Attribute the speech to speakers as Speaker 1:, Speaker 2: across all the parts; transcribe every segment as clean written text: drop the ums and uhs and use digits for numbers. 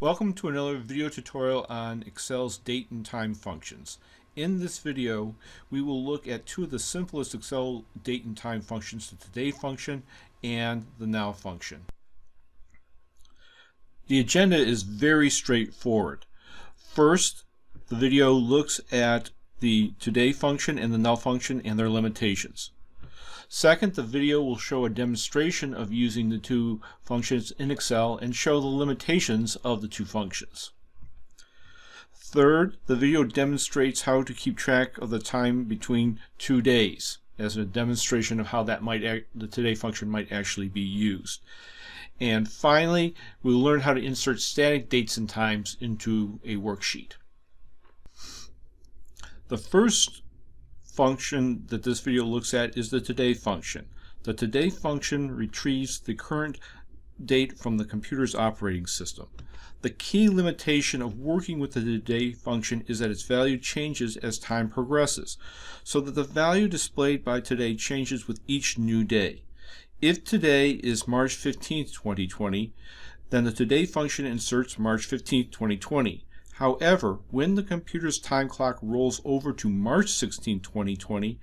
Speaker 1: Welcome to another video tutorial on Excel's date and time functions. In this video, we will look at two of the simplest Excel date and time functions, the today function and the now function. The agenda is very straightforward. First, the video looks at the today function and the now function and their limitations. Second, the video will show a demonstration of using the two functions in Excel and show the limitations of the two functions. Third, the video demonstrates how to keep track of the time between 2 days as a demonstration of how that the today function might actually be used. And finally, we'll learn how to insert static dates and times into a worksheet. The first function that this video looks at is the today function. The today function retrieves the current date from the computer's operating system. The key limitation of working with the today function is that its value changes as time progresses, so that the value displayed by today changes with each new day. If today is March 15th, 2020, then the today function inserts March 15th, 2020. However, when the computer's time clock rolls over to March 16, 2020,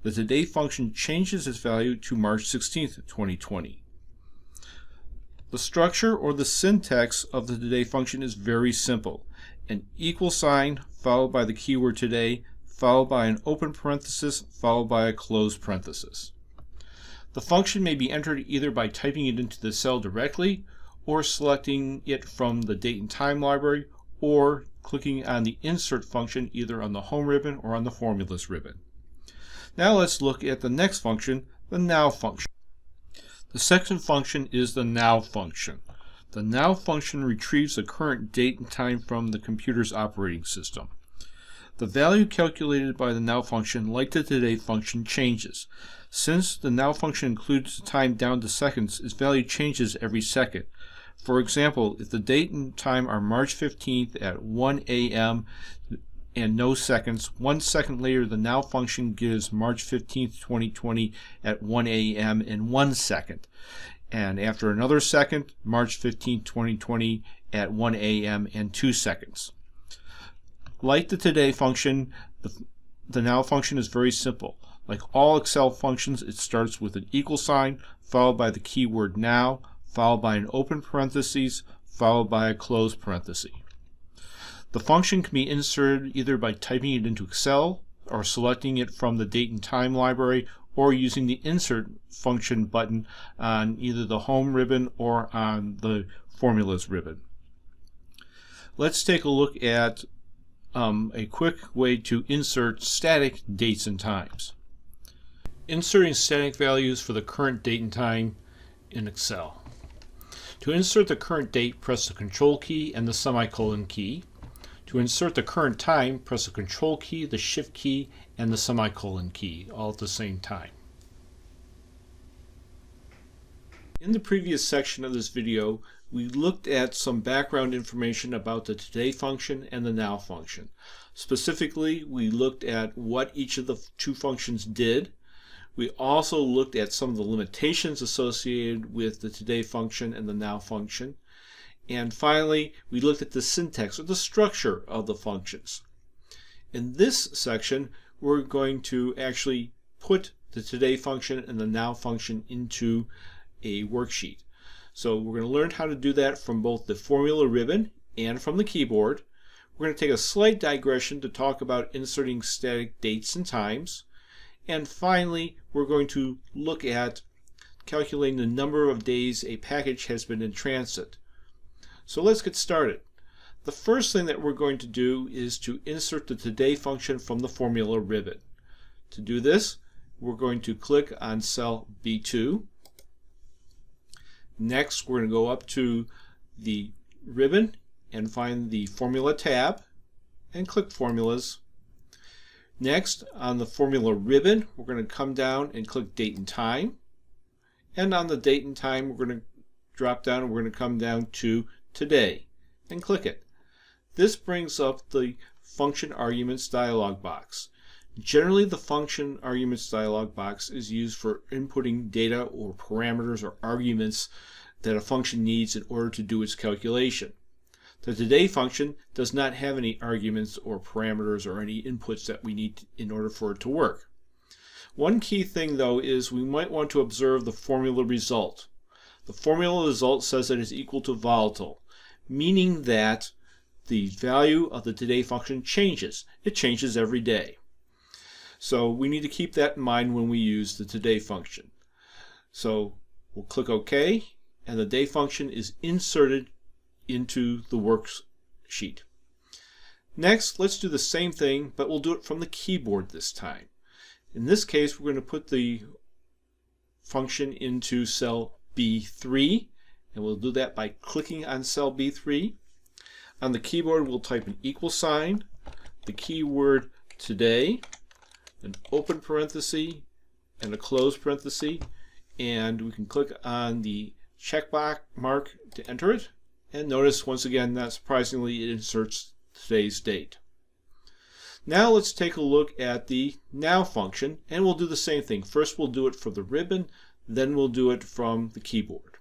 Speaker 1: the today function changes its value to March 16, 2020. The structure or the syntax of the today function is very simple. An equal sign followed by the keyword today, followed by an open parenthesis, followed by a closed parenthesis. The function may be entered either by typing it into the cell directly or selecting it from the date and time library, or clicking on the insert function either on the home ribbon or on the formulas ribbon. Now let's look at the next function, the now function. The second function is the now function. The now function retrieves the current date and time from the computer's operating system. The value calculated by the now function, like the today function, changes. Since the now function includes the time down to seconds, its value changes every second. For example, if the date and time are March 15th at 1 a.m. and no seconds, 1 second later the now function gives March 15th, 2020 at 1 a.m. and 1 second. And after another second, March 15th, 2020 at 1 a.m. and 2 seconds. Like the today function, the now function is very simple. Like all Excel functions, it starts with an equal sign followed by the keyword now, followed by an open parenthesis, followed by a closed parenthesis. The function can be inserted either by typing it into Excel or selecting it from the date and time library, or using the insert function button on either the home ribbon or on the formulas ribbon. Let's take a look at a quick way to insert static dates and times. Inserting static values for the current date and time in Excel. To insert the current date, press the Control key and the semicolon key. To insert the current time, press the Control key, the Shift key, and the semicolon key, all at the same time. In the previous section of this video, we looked at some background information about the today function and the now function. Specifically, we looked at what each of the two functions did. We also looked at some of the limitations associated with the today function and the now function. And finally, we looked at the syntax or the structure of the functions. In this section, we're going to actually put the today function and the now function into a worksheet. So we're going to learn how to do that from both the formula ribbon and from the keyboard. We're going to take a slight digression to talk about inserting static dates and times. And finally, we're going to look at calculating the number of days a package has been in transit. So let's get started. The first thing that we're going to do is to insert the today function from the formula ribbon. To do this, we're going to click on cell B2. Next, we're going to go up to the ribbon and find the Formula tab and click Formulas. Next, on the formula ribbon, we're going to come down and click Date and Time. And on the Date and Time, we're going to drop down and we're going to come down to Today and click it. This brings up the Function Arguments dialog box. Generally, the Function Arguments dialog box is used for inputting data or parameters or arguments that a function needs in order to do its calculation. The today function does not have any arguments or parameters or any inputs that we need in order for it to work. One key thing though is we might want to observe the formula result. The formula result says that it's equal to volatile, meaning that the value of the today function changes. It changes every day. So we need to keep that in mind when we use the today function. So we'll click OK, and the day function is inserted into the worksheet. Next, let's do the same thing, but we'll do it from the keyboard this time. In this case, we're going to put the function into cell B3, and we'll do that by clicking on cell B3. On the keyboard, we'll type an equal sign, the keyword today, an open parenthesis, and a close parenthesis, and we can click on the checkbox mark to enter it. And notice, once again, not surprisingly, it inserts today's date. Now let's take a look at the now function, and we'll do the same thing. First we'll do it for the ribbon, then we'll do it from the keyboard.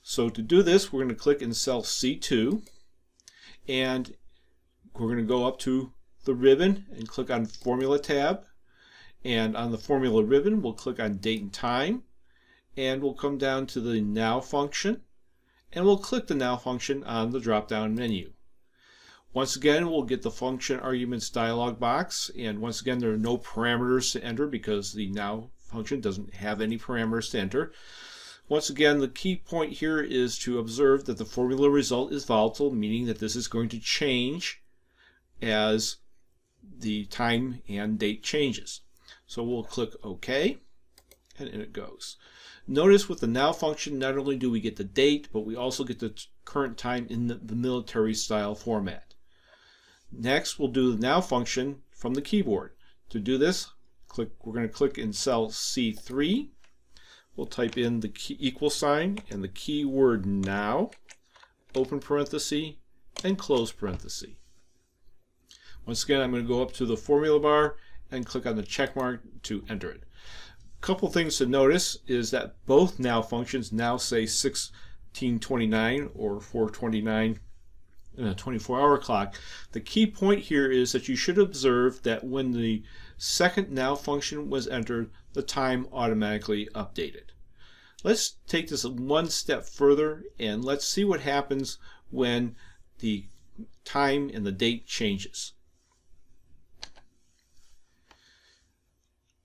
Speaker 1: So to do this, we're going to click in cell C2, and we're going to go up to the ribbon and click on Formula tab. And on the Formula ribbon, we'll click on Date and Time, and we'll come down to the Now function, and we'll click the Now function on the drop-down menu. Once again, we'll get the function arguments dialog box, and once again, there are no parameters to enter because the Now function doesn't have any parameters to enter. Once again, the key point here is to observe that the formula result is volatile, meaning that this is going to change as the time and date changes. So we'll click OK, and in it goes. Notice with the Now function, not only do we get the date, but we also get the current time in the military style format. Next, we'll do the Now function from the keyboard. To do this, we're going to click in cell C3. We'll type in the equal sign and the keyword Now, open parenthesis, and close parenthesis. Once again, I'm going to go up to the formula bar and click on the check mark to enter it. A couple things to notice is that both Now functions now say 1629 or 429 in a 24-hour clock. The key point here is that you should observe that when the second Now function was entered, the time automatically updated. Let's take this one step further and let's see what happens when the time and the date changes.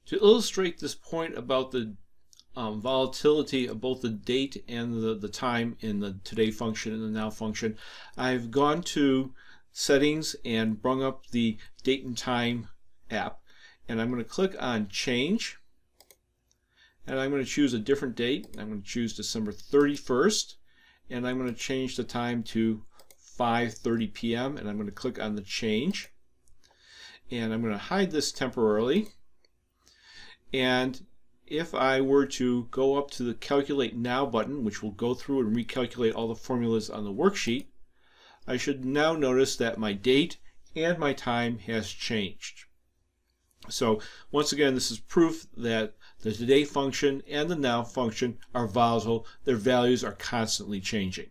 Speaker 1: To illustrate this point about the volatility of both the date and the time in the today function and the now function, I've gone to settings and brung up the date and time app, and I'm going to click on change, and I'm going to choose a different date. I'm going to choose December 31st, and I'm going to change the time to 5:30 p.m. and I'm going to click on the change, and I'm going to hide this temporarily. And if I were to go up to the Calculate Now button, which will go through and recalculate all the formulas on the worksheet, I should now notice that my date and my time has changed. So once again, this is proof that the today function and the now function are volatile. Their values are constantly changing.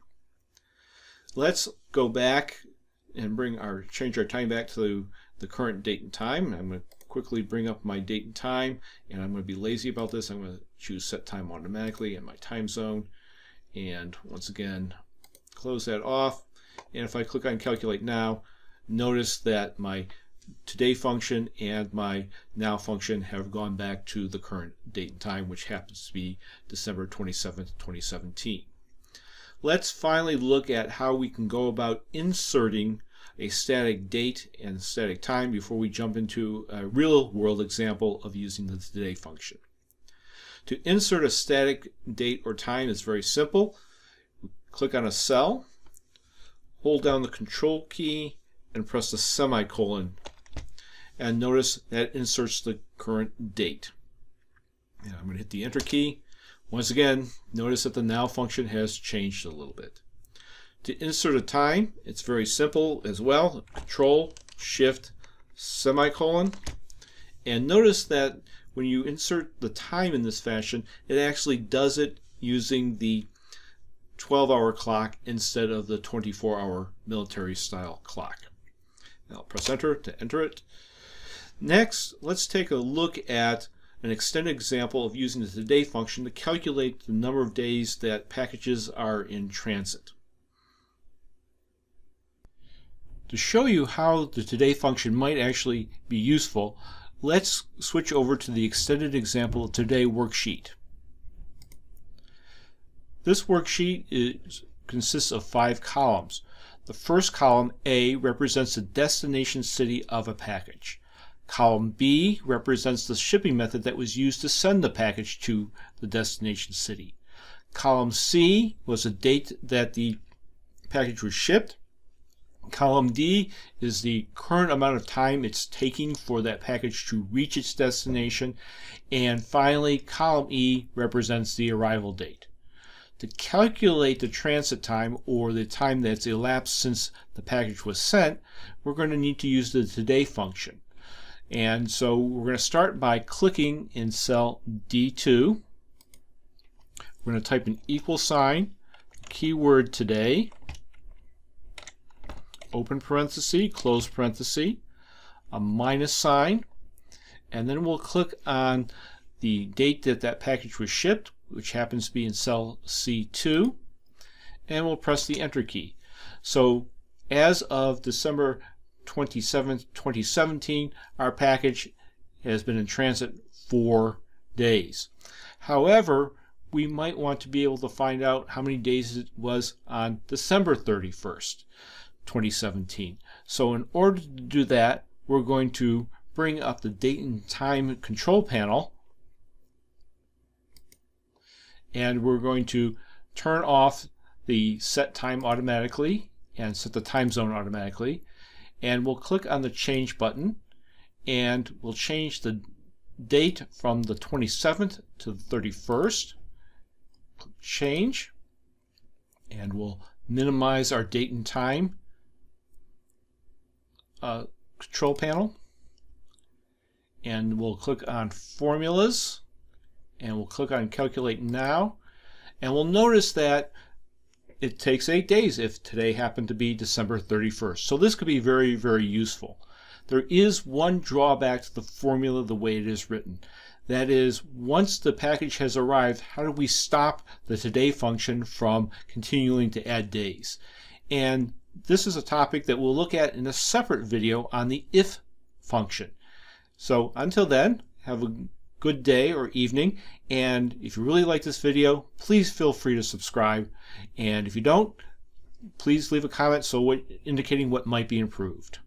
Speaker 1: Let's go back and change our time back to the current date and time. I'm going to quickly bring up my date and time, and I'm going to be lazy about this. I'm going to choose Set Time Automatically and my time zone, and once again close that off. And if I click on Calculate Now, notice that my today function and my now function have gone back to the current date and time, which happens to be December 27th, 2017. Let's finally look at how we can go about inserting a static date and static time before we jump into a real world example of using the today function. To insert a static date or time is very simple. Click on a cell, hold down the Control key, and press the semicolon, and notice that inserts the current date. And I'm going to hit the Enter key. Once again, notice that the Now function has changed a little bit. To insert a time, it's very simple as well. Control, Shift, semicolon. And notice that when you insert the time in this fashion, it actually does it using the 12-hour clock instead of the 24-hour military-style clock. Now press enter to enter it. Next, let's take a look at an extended example of using the today function to calculate the number of days that packages are in transit. To show you how the today function might actually be useful, let's switch over to the extended example of today worksheet. This worksheet consists of 5 columns. The first column, A, represents the destination city of a package. Column B represents the shipping method that was used to send the package to the destination city. Column C was the date that the package was shipped. Column D is the current amount of time it's taking for that package to reach its destination. And finally, column E represents the arrival date. To calculate the transit time, or the time that's elapsed since the package was sent, we're going to need to use the today function. And so we're going to start by clicking in cell D2. We're going to type an equal sign, keyword today, open parenthesis, close parenthesis, a minus sign, and then we'll click on the date that that package was shipped, which happens to be in cell C2, and we'll press the enter key. So as of December 27th, 2017, our package has been in transit 4 days. However, we might want to be able to find out how many days it was on December 31st, 2017. So in order to do that, we're going to bring up the date and time control panel, and we're going to turn off the set time automatically and set the time zone automatically, and we'll click on the change button, and we'll change the date from the 27th to the 31st. Click change, and we'll minimize our date and time control panel, and we'll click on formulas, and we'll click on calculate now, and we'll notice that it takes 8 days if today happened to be December 31st. So this could be very, very useful. There is one drawback to the formula the way it is written. That is, once the package has arrived, how do we stop the today function from continuing to add days? And this is a topic that we'll look at in a separate video on the if function. So until then, have a good day or evening, and if you really like this video, please feel free to subscribe, and if you don't, please leave a comment indicating what might be improved.